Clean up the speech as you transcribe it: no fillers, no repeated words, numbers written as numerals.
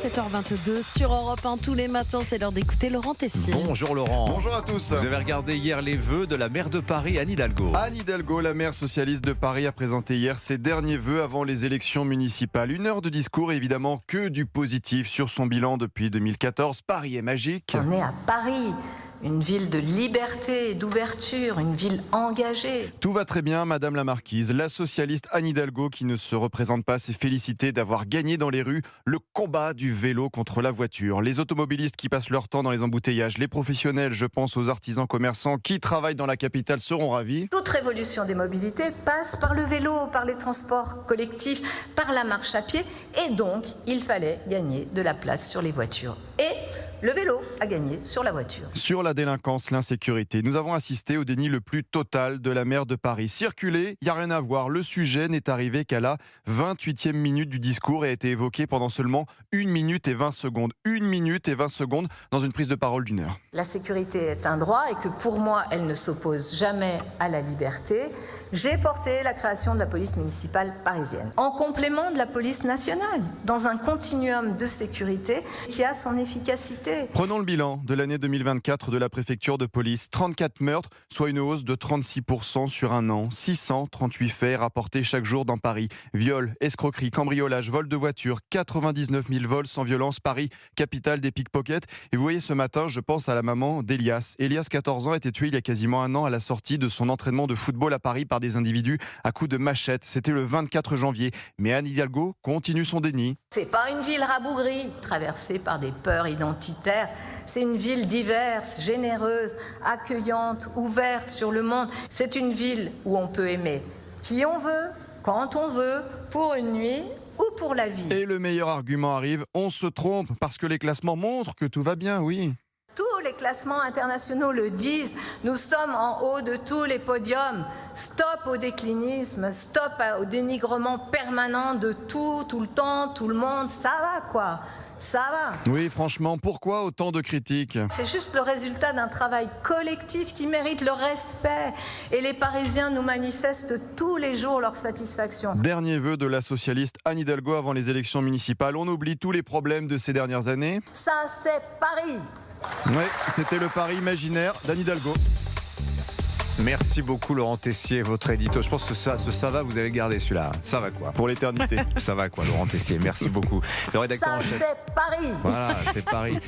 7h22 sur Europe 1 tous les matins, c'est l'heure d'écouter Laurent Tessier. Bonjour Laurent. Bonjour à tous. Vous avez regardé hier les vœux de la maire de Paris, Anne Hidalgo. Anne Hidalgo, la maire socialiste de Paris, a présenté hier ses derniers vœux avant les élections municipales. 1 heure de discours et évidemment que du positif sur son bilan depuis 2014. Paris est magique. On est à Paris, une ville de liberté et d'ouverture, une ville engagée. Tout va très bien, Madame la Marquise. La socialiste Anne Hidalgo, qui ne se représente pas, s'est félicitée d'avoir gagné dans les rues le combat du vélo contre la voiture. Les automobilistes qui passent leur temps dans les embouteillages, les professionnels, je pense aux artisans commerçants qui travaillent dans la capitale, seront ravis. Toute révolution des mobilités passe par le vélo, par les transports collectifs, par la marche à pied. Et donc, il fallait gagner de la place sur les voitures. Et le vélo a gagné sur la voiture. Sur la délinquance, l'insécurité, nous avons assisté au déni le plus total de la maire de Paris. Circuler, il n'y a rien à voir. Le sujet n'est arrivé qu'à la 28e minute du discours et a été évoqué pendant seulement 1 minute et 20 secondes. 1 minute et 20 secondes dans une prise de parole d'1 heure. La sécurité est un droit et que pour moi, elle ne s'oppose jamais à la liberté. J'ai porté la création de la police municipale parisienne, en complément de la police nationale, dans un continuum de sécurité qui a son efficacité. Prenons le bilan de l'année 2024 de la préfecture de police. 34 meurtres, soit une hausse de 36% sur un an. 638 faits rapportés chaque jour dans Paris. Viols, escroqueries, cambriolages, vols de voitures, 99 000 vols sans violence. Paris, capitale des pickpockets. Et vous voyez, ce matin, je pense à la maman d'Elias. Elias, 14 ans, a été tué il y a quasiment un an à la sortie de son entraînement de football à Paris par des individus à coups de machette. C'était le 24 janvier. Mais Anne Hidalgo continue son déni. C'est pas une ville rabougrie, traversée par des peurs identitaires. C'est une ville diverse, généreuse, accueillante, ouverte sur le monde. C'est une ville où on peut aimer qui on veut, quand on veut, pour une nuit ou pour la vie. Et le meilleur argument arrive, on se trompe parce que les classements montrent que tout va bien, oui. Tous les classements internationaux le disent. Nous sommes en haut de tous les podiums. Stop au déclinisme, stop au dénigrement permanent de tout le temps, tout le monde. Ça va quoi. Ça va. Oui, franchement, pourquoi autant de critiques ? C'est juste le résultat d'un travail collectif qui mérite le respect. Et les Parisiens nous manifestent tous les jours leur satisfaction. Dernier vœu de la socialiste Anne Hidalgo avant les élections municipales. On oublie tous les problèmes de ces dernières années. Ça, c'est Paris. Oui, c'était le Paris imaginaire d'Anne Hidalgo. Merci beaucoup Laurent Tessier, votre édito. Je pense que ça va, vous allez garder celui-là. Ça va quoi. Pour l'éternité. Ça va quoi Laurent Tessier, merci beaucoup. Le rédacteur Ça, en chef. c'est Paris. Voilà, c'est Paris.